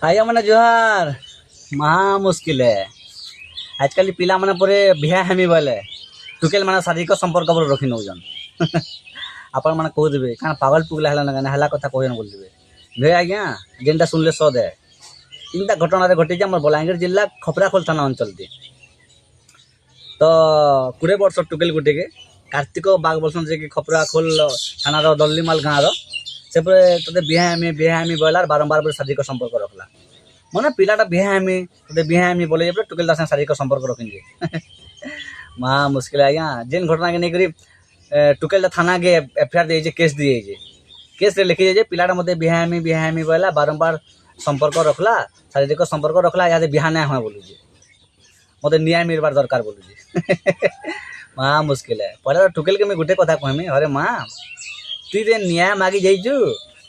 आया मैंने जोहार महा मुश्किल है आजकल पिला मैंने पूरे बिहा हेमी बोले टुकेल मैंने शारीरिक संपर्क रखी नौजन आपण मैंने कौदेवे क्या पागल पुगला है कथा कहन बोलते भे आज्ञा जेनटा शुणले सद है इनता घटना घटी आम बलांगीर जिला खपराखोल थाना अंचल थी तो 20 वर्ष टुकेल गुटे के कार्तिक बाग बोलसन जे कि खपराखोल थाना दल्लीमाल गाँव से ते बिहामी बोलार बारंबार शारीरिक संपर्क रखला मन पिलाटा बिहामी ते बिहामी बोले टुकेल दास शारीरिक संपर्क रखी महा मुश्किल आज्ञा जेन घटना के नहीं टुकेल थाना के एफआईआर दिए केस दिए केस लिखी जाए पिलाटा मत बिहामी बोला बारंबार संपर्क रखला शारीरिक संपर्क रखला यहाँ बिहा ना हुआ बोलूजे मत न्याय मिलवार दरकार बोलूजे महा मुश्किल है पहले टुकेल के मैं गोटे कथा कहमी अरे माँ तुई जे न्याय मागी जाइजु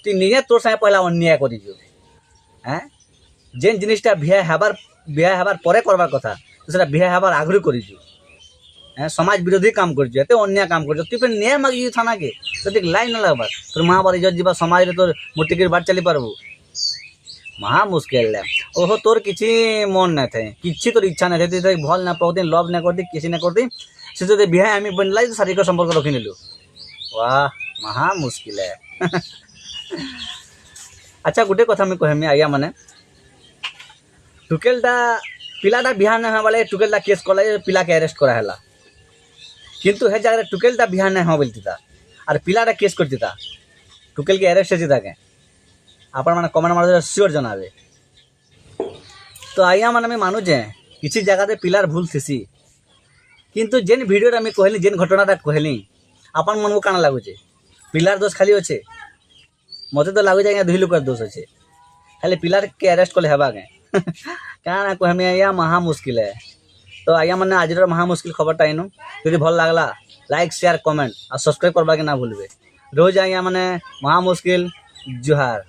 तुई निजे तोर संगे पहला अन्याय करिजु हैं जेन जिनिसटा बिहा हेबार परे करबार कथा तो सेटा बिहा हेबार आगुरी करिजु हैं समाज विरोधी काम करजु एते अन्याय काम करजु तुई फिर न्याय मागी थाना के तो लाइन ना लगबार तोर महाबार इज्जत जीवा समाज रे तोर मुटिकिर बाट चली पारबू महा मुश्किल है ओहो तोर किसी मन ना थे किसी तोर इच्छा ना थे भल ना पकदी लव ना करती किसी ना करती से तो बिहा आमी बनला शारीरिक संपर्क रखी नेलु वाह महा मुश्किल है अच्छा गोटे कथा मैं कहमी आज्ञा माने टुकेलटा पिलाटा बिहा ना वाले टुकेलटा केस कला पिला के अरेस्ट कराला किंतु हे जगह टुकेलटा बिहा ना हो बोलता और पिलाटा केस करता टुकेल के अरेस्ट होता के आपण मैंने कमेंट मार सियोर जनावे तो आज्ञा मैंने मैं मानुचे किसी जगह पिलार भूल थी किंतु जेन वीडियो मैं कहली जेन घटनाटा कहली आपण मन को काना लगुचे पिलार दोष खाली अच्छे मत तो लगुचे आज्ञा दुई लोकर दोष अच्छे खाली पिलार के अरेस्ट कले हेबा के क्या कहमी आज्ञा महा मुश्किल है तो आज्ञा मैंने आज महा मुश्किल खबरटा आईनु यदि भल लगला लाइक शेयर कमेंट और सब्सक्राइब करवा के ना भूलबे रोज आज्ञा मैंने महा मुश्किल जोहार।